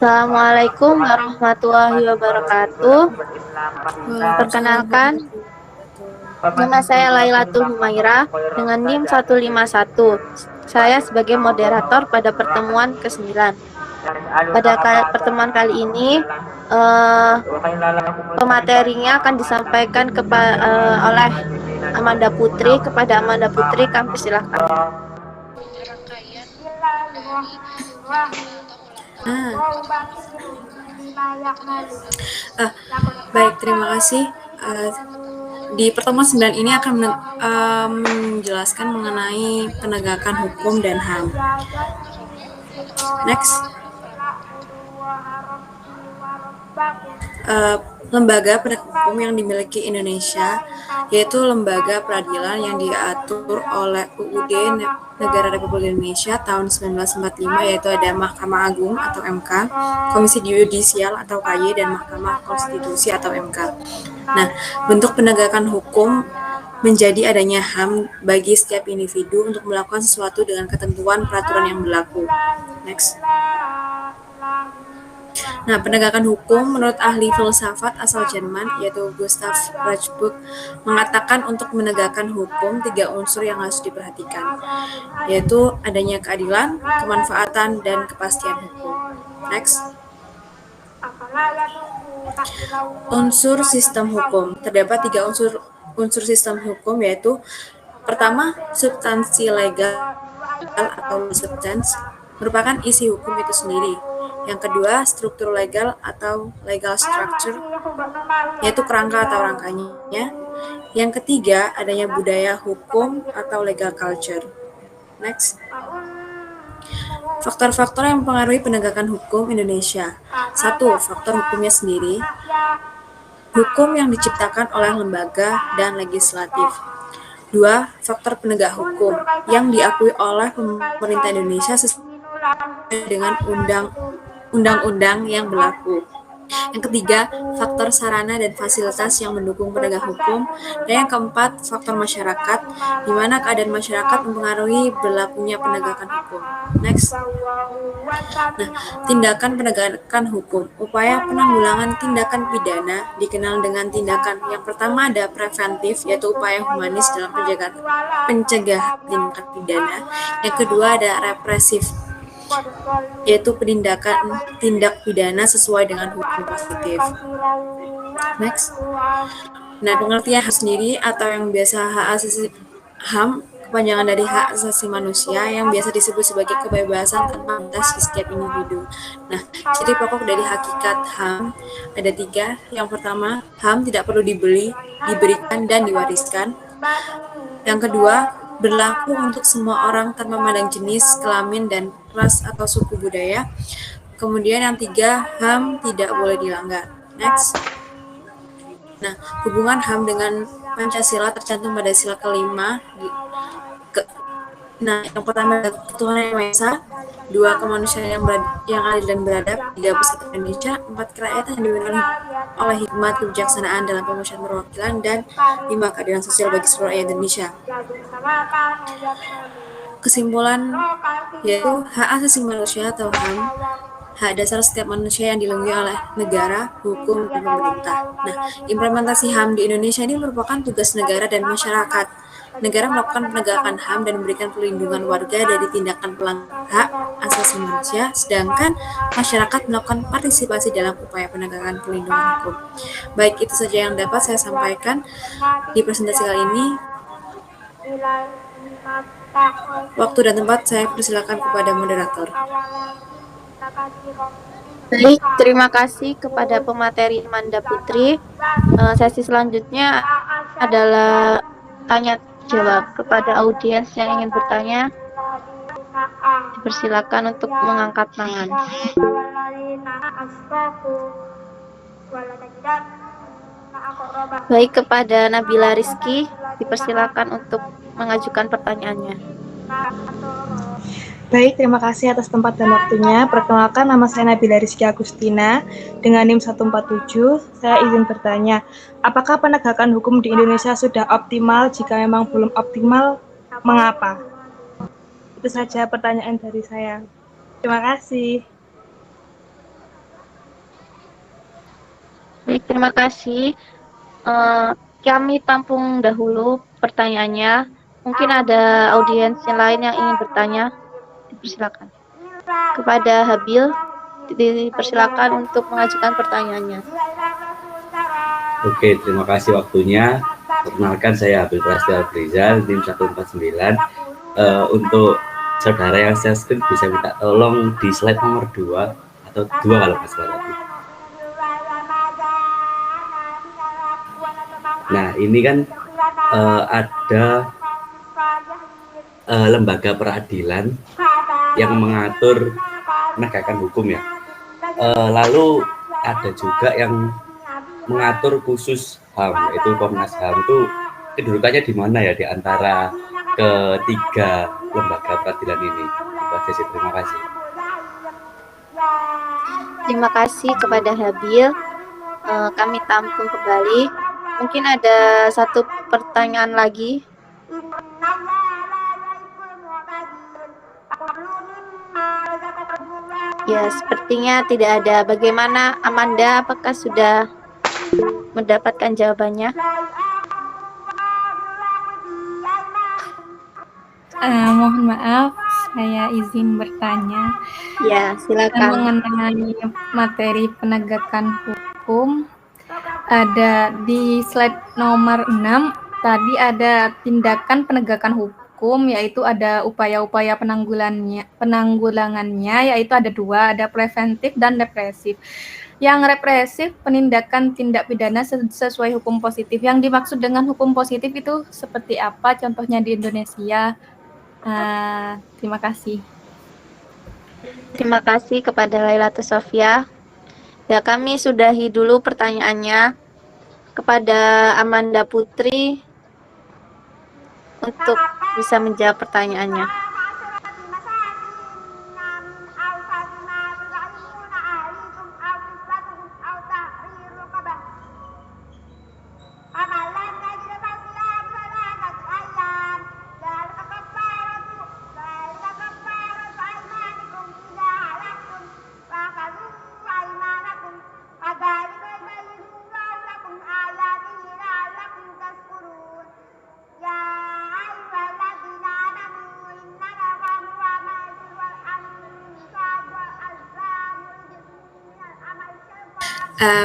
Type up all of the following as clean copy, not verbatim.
Assalamualaikum warahmatullahi wabarakatuh. Waalaikumsalam Perkenalkan, warahmatullahi wabarakatuh. nama saya Lailatul Humairah dengan NIM 151. Saya sebagai moderator pada pertemuan ke-9. Pada pertemuan kali ini, eh, pematerinya akan disampaikan oleh Amanda Putri. Kepada Amanda Putri, kami persilahkan. Ah, ah, baik, terima kasih. Ah, di pertemuan 9 ini akan menjelaskan mengenai penegakan hukum dan HAM. Next. Uh, Lembaga penegak hukum yang dimiliki Indonesia yaitu lembaga peradilan yang diatur oleh UUD Negara Republik Indonesia tahun 1945, yaitu ada Mahkamah Agung atau MK, Komisi Yudisial atau KY, dan Mahkamah Konstitusi atau MK. Nah, bentuk penegakan hukum menjadi adanya HAM bagi setiap individu untuk melakukan sesuatu dengan ketentuan peraturan yang berlaku. Next. Nah, penegakan hukum menurut ahli filsafat asal Jerman yaitu Gustav Rajbuk mengatakan untuk menegakkan hukum 3 unsur yang harus diperhatikan, yaitu adanya keadilan, kemanfaatan, dan kepastian hukum. Next. Unsur sistem hukum. Terdapat 3 unsur sistem hukum, yaitu pertama, substansi legal atau substance merupakan isi hukum itu sendiri. Yang kedua, struktur legal atau legal structure, yaitu kerangka atau rangkanya. Yang ketiga, adanya budaya hukum atau legal culture. Next. Faktor-faktor yang mempengaruhi penegakan hukum Indonesia. 1. Faktor hukumnya sendiri. Hukum yang diciptakan oleh lembaga dan legislatif. 2. Faktor penegak hukum yang diakui oleh pemerintah Indonesia sesuai dengan undang-undang yang berlaku. Yang ketiga, faktor sarana dan fasilitas yang mendukung penegak hukum. Dan yang keempat, faktor masyarakat, di mana keadaan masyarakat mempengaruhi berlakunya penegakan hukum. Next. Nah, tindakan penegakan hukum. Upaya penanggulangan tindakan pidana dikenal dengan tindakan yang pertama ada preventif, yaitu upaya humanis dalam pencegahan tindakan pidana. Yang kedua ada represif, yaitu penindakan tindak pidana sesuai dengan hukum positif. Next. Nah, pengertian HAM sendiri atau yang biasa HAM, kepanjangan dari hak asasi manusia yang biasa disebut sebagai kebebasan tanpa batas di setiap individu. Nah, ciri pokok dari hakikat HAM ada 3. Yang pertama, HAM tidak perlu dibeli, diberikan, dan diwariskan. Yang kedua, berlaku untuk semua orang tanpa memandang jenis, kelamin, dan ras atau suku budaya. Kemudian yang 3, HAM tidak boleh dilanggar. Next. Nah, hubungan HAM dengan Pancasila tercantum pada sila kelima. Yang pertama Tuhan Yang Maha Esa, 2 kemanusiaan yang adil dan beradab, 3 persatuan Indonesia, 4 kerakyatan yang dipimpin oleh hikmat kebijaksanaan dalam pemusyawaratan perwakilan, dan 5 keadilan sosial bagi seluruh rakyat Indonesia. Kesimpulan yaitu hak asasi manusia atau HAM, hak dasar setiap manusia yang dilindungi oleh negara, hukum, dan pemerintah. Nah, implementasi HAM di Indonesia ini merupakan tugas negara dan masyarakat. Negara melakukan penegakan HAM dan memberikan perlindungan warga dari tindakan pelanggaran hak asasi manusia, sedangkan masyarakat melakukan partisipasi dalam upaya penegakan perlindungan hukum. Baik, itu saja yang dapat saya sampaikan di presentasi kali ini. Waktu dan tempat saya persilakan kepada moderator. Baik, terima kasih kepada pemateri Amanda Putri. Sesi selanjutnya adalah tanya jawab. Kepada audiens yang ingin bertanya, dipersilakan untuk mengangkat tangan. Baik, kepada Nabila Rizky, dipersilakan untuk mengajukan pertanyaannya. Baik, terima kasih atas tempat dan waktunya. Perkenalkan, nama saya Nabila Rizky Agustina dengan NIM 147. Saya izin bertanya, apakah penegakan hukum di Indonesia sudah optimal? Jika memang belum optimal, mengapa? Itu saja pertanyaan dari saya. Terima kasih. Baik, terima kasih. Kami tampung dahulu pertanyaannya. Mungkin ada audiens yang lain yang ingin bertanya. Dipersilakan. Kepada Habil, dipersilakan untuk mengajukan pertanyaannya. Oke, terima kasih waktunya. Perkenalkan, saya Habil Prasetyo Afrizal, tim 149. Untuk saudara yang saya screen, bisa minta tolong di slide nomor 2 atau 2 kalau nggak salah tadi. Nah, ini kan ada lembaga peradilan yang mengatur penegakan hukum ya. Lalu ada juga yang mengatur khusus HAM, yaitu Komnas HAM. Itu kedudukannya di mana ya di antara ketiga lembaga peradilan ini? Itu aja sih, terima kasih. Terima kasih kepada Habil. Kami tampung kembali. Mungkin ada satu pertanyaan lagi. Ya, sepertinya tidak ada. Bagaimana Amanda? Apakah sudah mendapatkan jawabannya? Mohon maaf, saya izin bertanya. Ya, silakan. Mengenai materi penegakan hukum, ada di slide nomor 6, tadi ada tindakan penegakan hukum, yaitu ada upaya-upaya penanggulangannya, yaitu ada 2, ada preventif dan represif. Yang represif, penindakan tindak pidana sesuai hukum positif. Yang dimaksud dengan hukum positif itu seperti apa? Contohnya di Indonesia. Terima kasih. Terima kasih kepada Lailatul Sofia. Ya, kami sudahi dulu pertanyaannya kepada Amanda Putri untuk bisa menjawab pertanyaannya.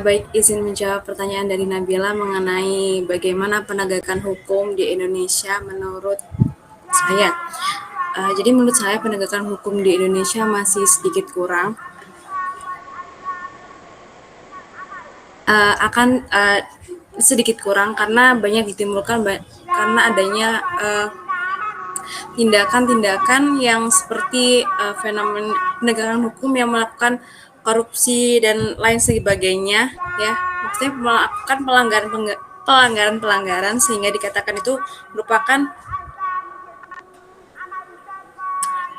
Baik, izin menjawab pertanyaan dari Nabila mengenai bagaimana penegakan hukum di Indonesia menurut saya. Jadi menurut saya penegakan hukum di Indonesia masih sedikit kurang. Sedikit kurang karena banyak ditimbulkan karena adanya tindakan-tindakan yang seperti fenomena penegakan hukum yang melakukan korupsi dan lain sebagainya, ya, maksudnya melakukan pelanggaran sehingga dikatakan itu merupakan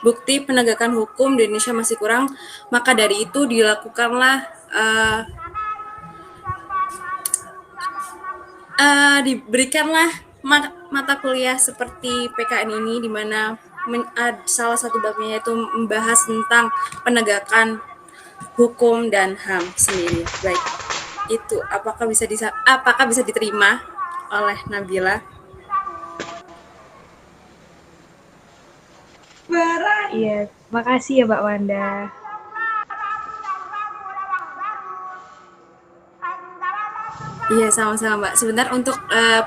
bukti penegakan hukum di Indonesia masih kurang. Maka dari itu dilakukanlah diberikanlah mata kuliah seperti PKN ini, di mana salah satu babnya yaitu membahas tentang penegakan hukum dan HAM sendiri. Baik, itu apakah bisa diterima oleh Nabila? Iya, makasih ya Mbak Wanda. Iya, sama-sama Mbak. Sebentar untuk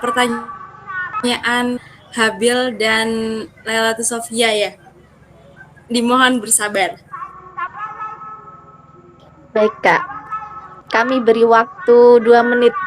pertanyaan Habil dan Lailatul Sofia ya. Dimohon bersabar. Baik, Kak. Kami beri waktu 2 menit.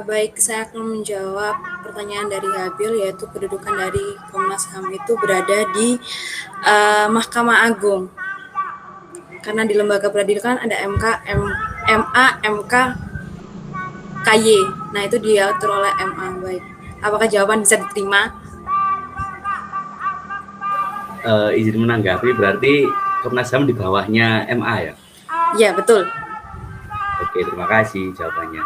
Baik, saya akan menjawab pertanyaan dari Habil, yaitu kedudukan dari Komnas HAM itu berada di Mahkamah Agung. Karena di lembaga peradilan ada MK, MA, MK, KY. Nah, itu diatur oleh MA. Baik. Apakah jawaban bisa diterima? Izin menanggapi, berarti Komnas HAM di bawahnya MA ya? Ya, betul. Oke, terima kasih jawabannya.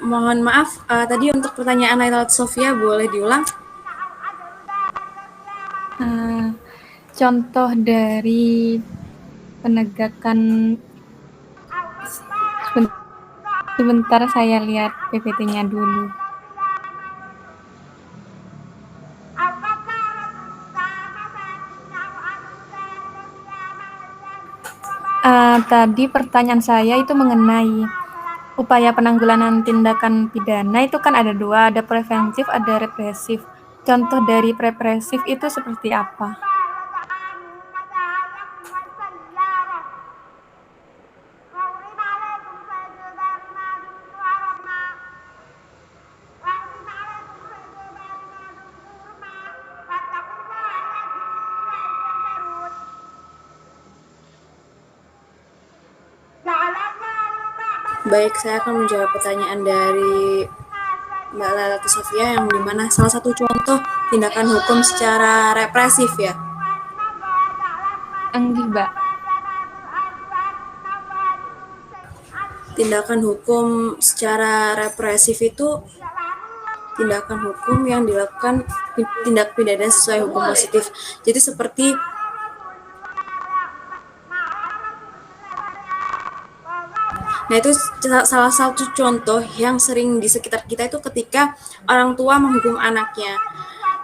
Mohon maaf, tadi untuk pertanyaan Naila Sofia boleh diulang? Contoh dari penegakan, sebentar saya lihat PPT-nya dulu. Tadi pertanyaan saya itu mengenai upaya penanggulangan tindakan pidana itu kan ada dua, ada preventif, ada represif. Contoh dari represif itu seperti apa? Baik, saya akan menjawab pertanyaan dari Mbak Lala Sofia yang dimana salah satu contoh tindakan hukum secara represif ya. Enggih, Mbak. Tindakan hukum secara represif itu tindakan hukum yang dilakukan tindak pidana sesuai hukum positif. Jadi seperti Nah, itu salah satu contoh yang sering di sekitar kita itu ketika orang tua menghukum anaknya.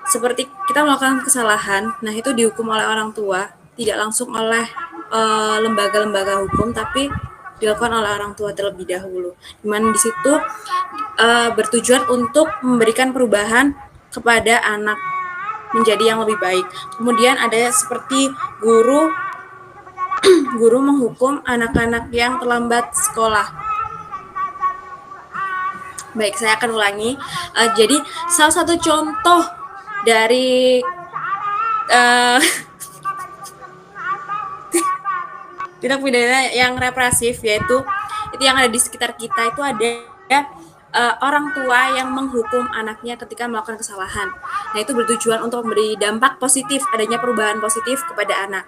Seperti kita melakukan kesalahan, nah itu dihukum oleh orang tua, tidak langsung oleh lembaga-lembaga hukum, tapi dilakukan oleh orang tua terlebih dahulu. Dimana di situ bertujuan untuk memberikan perubahan kepada anak menjadi yang lebih baik. Kemudian ada seperti guru menghukum anak-anak yang terlambat sekolah. Baik, saya akan ulangi. Jadi salah satu contoh dari tindak pidana yang represif yaitu itu yang ada di sekitar kita itu ada orang tua yang menghukum anaknya ketika melakukan kesalahan. Nah, itu bertujuan untuk memberi dampak positif, adanya perubahan positif kepada anak.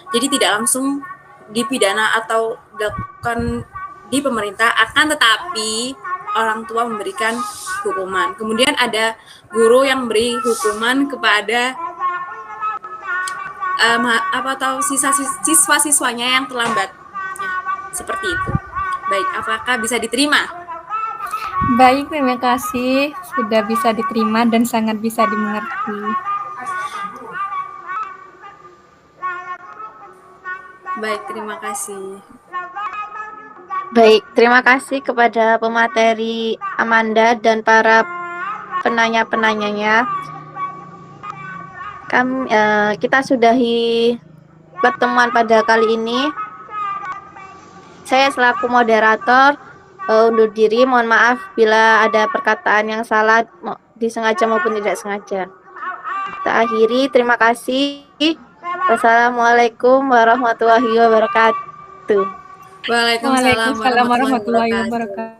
Jadi tidak langsung dipidana atau dilakukan di pemerintah, akan tetapi orang tua memberikan hukuman. Kemudian ada guru yang beri hukuman kepada siswa-siswanya yang terlambat. Ya, seperti itu. Baik, apakah bisa diterima? Baik, terima kasih. Sudah bisa diterima dan sangat bisa dimengerti. Baik, terima kasih. Baik, terima kasih kepada pemateri Amanda dan para penanya-penanyanya. Kita sudahi pertemuan pada kali ini. Saya selaku moderator undur diri. Mohon maaf bila ada perkataan yang salah, disengaja maupun tidak sengaja. Kita akhiri. Terima kasih. Wassalamualaikum warahmatullahi wabarakatuh. Waalaikumsalam Waalaikumsalam warahmatullahi wabarakatuh.